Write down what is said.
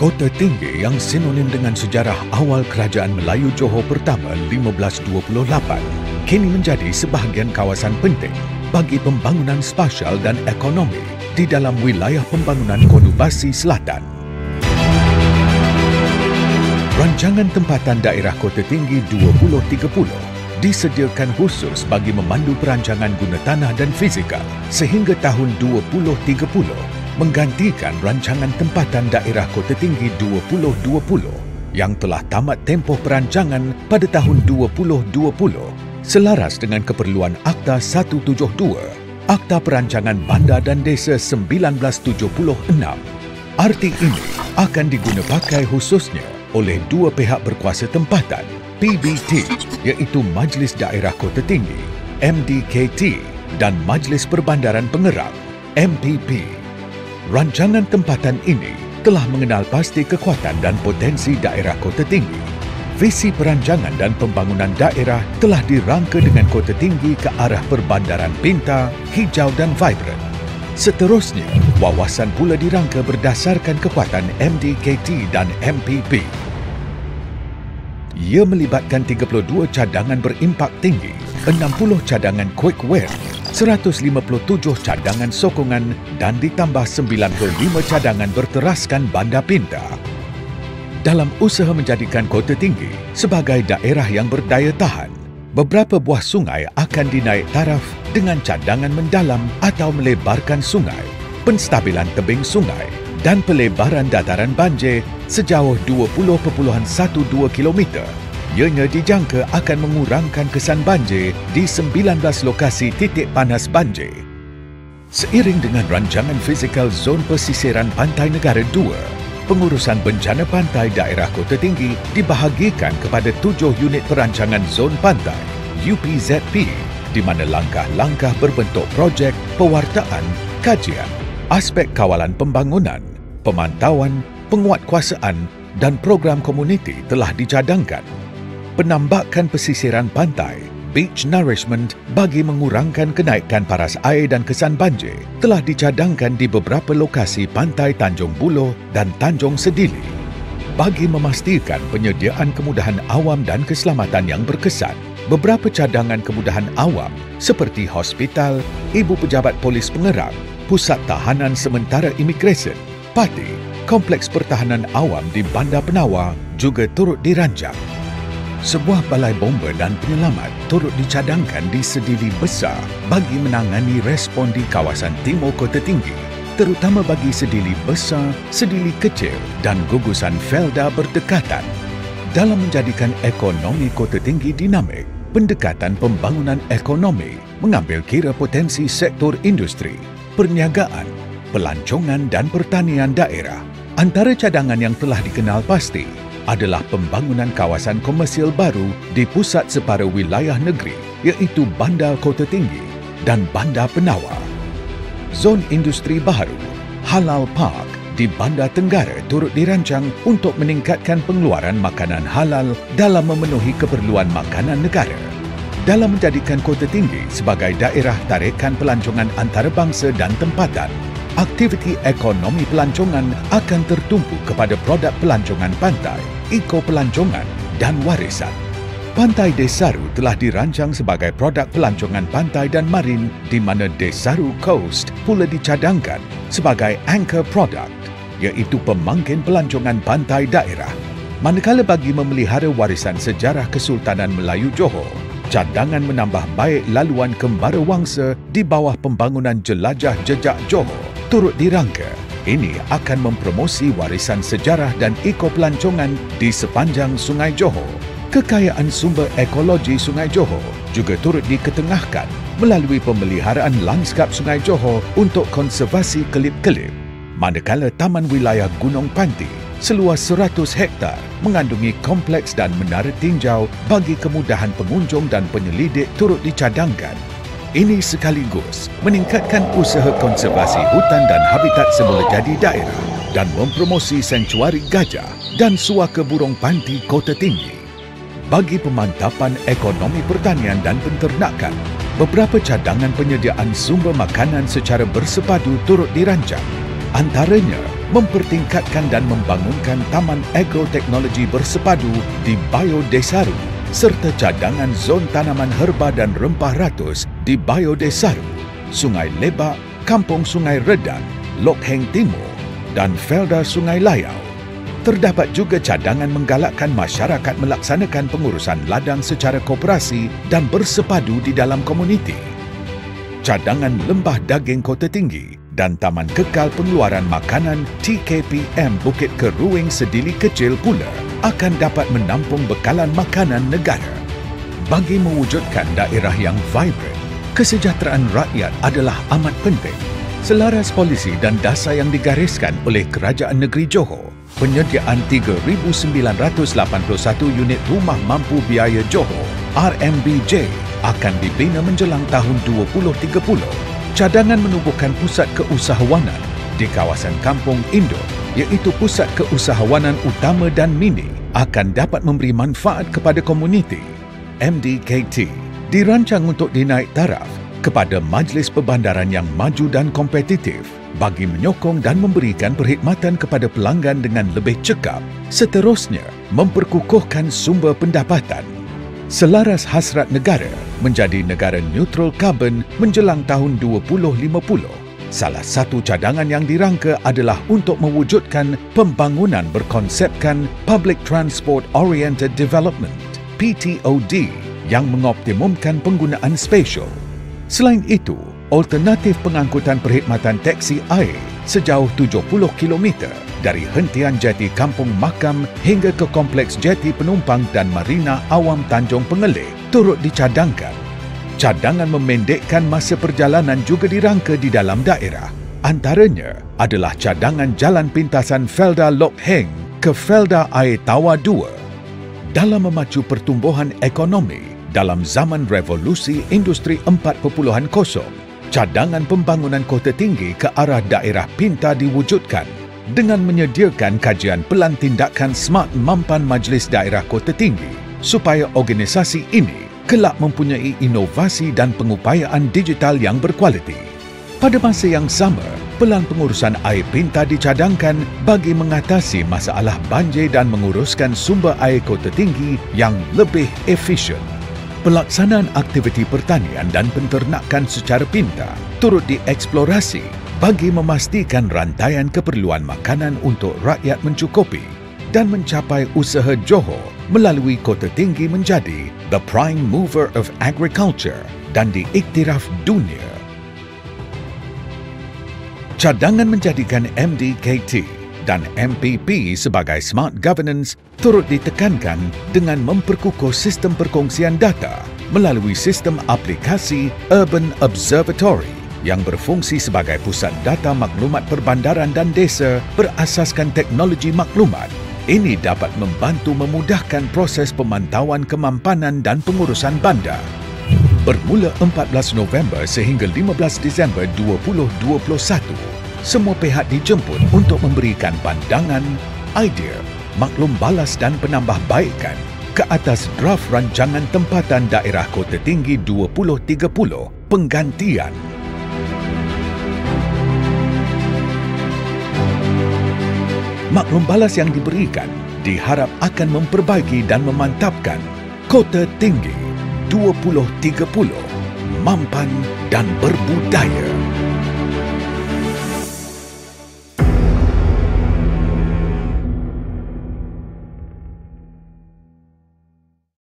Kota Tinggi yang sinonim dengan sejarah awal Kerajaan Melayu Johor pertama 1528 kini menjadi sebahagian kawasan penting bagi pembangunan spasial dan ekonomi di dalam wilayah pembangunan konubasi selatan. Rancangan Tempatan Daerah Kota Tinggi 2030 disediakan khusus bagi memandu perancangan guna tanah dan fizikal sehingga tahun 2030 menggantikan Rancangan Tempatan Daerah Kota Tinggi 2020 yang telah tamat tempoh perancangan pada tahun 2020 selaras dengan keperluan Akta 172, Akta Perancangan Bandar dan Desa 1976. Arti ini akan digunapakai khususnya oleh dua pihak berkuasa tempatan, PBT iaitu Majlis Daerah Kota Tinggi, MDKT dan Majlis Perbandaran Pengerang, MPP. Rancangan tempatan ini telah mengenal pasti kekuatan dan potensi daerah Kota Tinggi. Visi perancangan dan pembangunan daerah telah dirangka dengan Kota Tinggi ke arah perbandaran pintar, hijau dan vibrant. Seterusnya, wawasan pula dirangka berdasarkan kekuatan MDKT dan MPP. Ia melibatkan 32 cadangan berimpak tinggi, 60 cadangan quick win, 157 cadangan sokongan dan ditambah 95 cadangan berteraskan bandar pintar. Dalam usaha menjadikan Kota Tinggi sebagai daerah yang berdaya tahan, beberapa buah sungai akan dinaik taraf dengan cadangan mendalam atau melebarkan sungai, penstabilan tebing sungai dan pelebaran dataran banjir sejauh 20.12 km. Ianya dijangka akan mengurangkan kesan banjir di 19 lokasi titik panas banjir. Seiring dengan rancangan fizikal Zon Pesisiran Pantai Negara 2, pengurusan bencana pantai daerah Kota Tinggi dibahagikan kepada 7 unit perancangan zon pantai, UPZP, di mana langkah-langkah berbentuk projek, pewartaan, kajian, aspek kawalan pembangunan, pemantauan, penguatkuasaan dan program komuniti telah dicadangkan. Penambakan pesisiran pantai, beach nourishment bagi mengurangkan kenaikan paras air dan kesan banjir telah dicadangkan di beberapa lokasi pantai Tanjung Buloh dan Tanjung Sedili. Bagi memastikan penyediaan kemudahan awam dan keselamatan yang berkesan, beberapa cadangan kemudahan awam seperti hospital, ibu pejabat polis pengerang, pusat tahanan sementara imigresen, parti, kompleks pertahanan awam di Bandar Penawar juga turut dirancang. Sebuah balai bomba dan penyelamat turut dicadangkan di Sedili Besar bagi menangani respon di kawasan timur Kota Tinggi, terutama bagi Sedili Besar, Sedili Kecil dan gugusan Felda berdekatan. Dalam menjadikan ekonomi Kota Tinggi dinamik, pendekatan pembangunan ekonomi mengambil kira potensi sektor industri, perniagaan, pelancongan dan pertanian daerah. Antara cadangan yang telah dikenal pasti adalah pembangunan kawasan komersial baru di pusat separa wilayah negeri iaitu Bandar Kota Tinggi dan Bandar Penawar. Zon industri baru, Halal Park di Bandar Tenggara turut dirancang untuk meningkatkan pengeluaran makanan halal dalam memenuhi keperluan makanan negara. Dalam menjadikan Kota Tinggi sebagai daerah tarikan pelancongan antarabangsa dan tempatan, aktiviti ekonomi pelancongan akan tertumpu kepada produk pelancongan pantai, eko-pelancongan dan warisan. Pantai Desaru telah dirancang sebagai produk pelancongan pantai dan marin di mana Desaru Coast pula dicadangkan sebagai anchor product iaitu pemangkin pelancongan pantai daerah. Manakala bagi memelihara warisan sejarah Kesultanan Melayu Johor, cadangan menambah baik laluan kembara wangsa di bawah pembangunan jelajah jejak Johor turut dirangka. Ini akan mempromosi warisan sejarah dan eko-pelancongan di sepanjang Sungai Johor. Kekayaan sumber ekologi Sungai Johor juga turut diketengahkan melalui pemeliharaan lanskap Sungai Johor untuk konservasi kelip-kelip. Manakala Taman Wilayah Gunung Panti seluas 100 hektar mengandungi kompleks dan menara tinjau bagi kemudahan pengunjung dan penyelidik turut dicadangkan. Ini sekaligus meningkatkan usaha konservasi hutan dan habitat semula jadi daerah dan mempromosi sanktuari gajah dan suaka burung panti Kota Tinggi. Bagi pemantapan ekonomi pertanian dan penternakan, beberapa cadangan penyediaan sumber makanan secara bersepadu turut dirancang. Antaranya, mempertingkatkan dan membangunkan Taman Agroteknologi Bersepadu di Biodesaru serta cadangan zon tanaman herba dan rempah ratus di Biodesaru, Sungai Lebak, Kampung Sungai Redang, Lok Heng Timur dan Felda Sungai Layau. Terdapat juga cadangan menggalakkan masyarakat melaksanakan pengurusan ladang secara koperasi dan bersepadu di dalam komuniti. Cadangan Lembah Daging Kota Tinggi dan Taman Kekal Pengeluaran Makanan TKPM Bukit Keruing Sedili Kecil pula akan dapat menampung bekalan makanan negara. Bagi mewujudkan daerah yang vibrant, kesejahteraan rakyat adalah amat penting. Selaras polisi dan dasar yang digariskan oleh Kerajaan Negeri Johor, penyediaan 3,981 unit rumah mampu biaya Johor RMBJ akan dibina menjelang tahun 2030. Cadangan menubuhkan pusat keusahawanan di kawasan Kampung Indon, iaitu pusat keusahawanan utama dan mini, akan dapat memberi manfaat kepada komuniti. MDKT dirancang untuk dinaik taraf kepada majlis perbandaran yang maju dan kompetitif bagi menyokong dan memberikan perkhidmatan kepada pelanggan dengan lebih cekap, seterusnya memperkukuhkan sumber pendapatan. Selaras hasrat negara menjadi negara neutral karbon menjelang tahun 2050, salah satu cadangan yang dirangka adalah untuk mewujudkan pembangunan berkonsepkan Public Transport Oriented Development (PTOD) yang mengoptimumkan penggunaan spesial. Selain itu, alternatif pengangkutan perkhidmatan teksi air sejauh 70 km dari hentian jeti Kampung Makam hingga ke Kompleks Jeti Penumpang dan Marina Awam Tanjung Pengelih turut dicadangkan. Cadangan memendekkan masa perjalanan juga dirangka di dalam daerah. Antaranya adalah cadangan jalan pintasan Felda Lok Heng ke Felda Air Tawar 2. Dalam memacu pertumbuhan ekonomi dalam zaman revolusi industri 4.0, cadangan pembangunan kota tinggi ke arah daerah pintar diwujudkan dengan menyediakan kajian pelan tindakan smart mampan Majlis Daerah Kota Tinggi supaya organisasi ini kelak mempunyai inovasi dan pengupayaan digital yang berkualiti. Pada masa yang sama, pelan pengurusan air pintar dicadangkan bagi mengatasi masalah banjir dan menguruskan sumber air Kota Tinggi yang lebih efisien. Pelaksanaan aktiviti pertanian dan penternakan secara pintar turut dieksplorasi bagi memastikan rantaian keperluan makanan untuk rakyat mencukupi dan mencapai usaha Johor melalui Kota Tinggi menjadi the prime mover of agriculture dan diiktiraf dunia. Cadangan menjadikan MDKT dan MPP sebagai smart governance turut ditekankan dengan memperkukuh sistem perkongsian data melalui sistem aplikasi Urban Observatory yang berfungsi sebagai pusat data maklumat perbandaran dan desa berasaskan teknologi maklumat. Ini dapat membantu memudahkan proses pemantauan kemampanan dan pengurusan bandar. Bermula 14 November sehingga 15 Disember 2021, semua pihak dijemput untuk memberikan pandangan, idea, maklum balas dan penambahbaikan ke atas draft rancangan tempatan daerah Kota Tinggi 2030 penggantian. Maklum balas yang diberikan diharap akan memperbaiki dan memantapkan Kota Tinggi 2030 mampan dan berbudaya.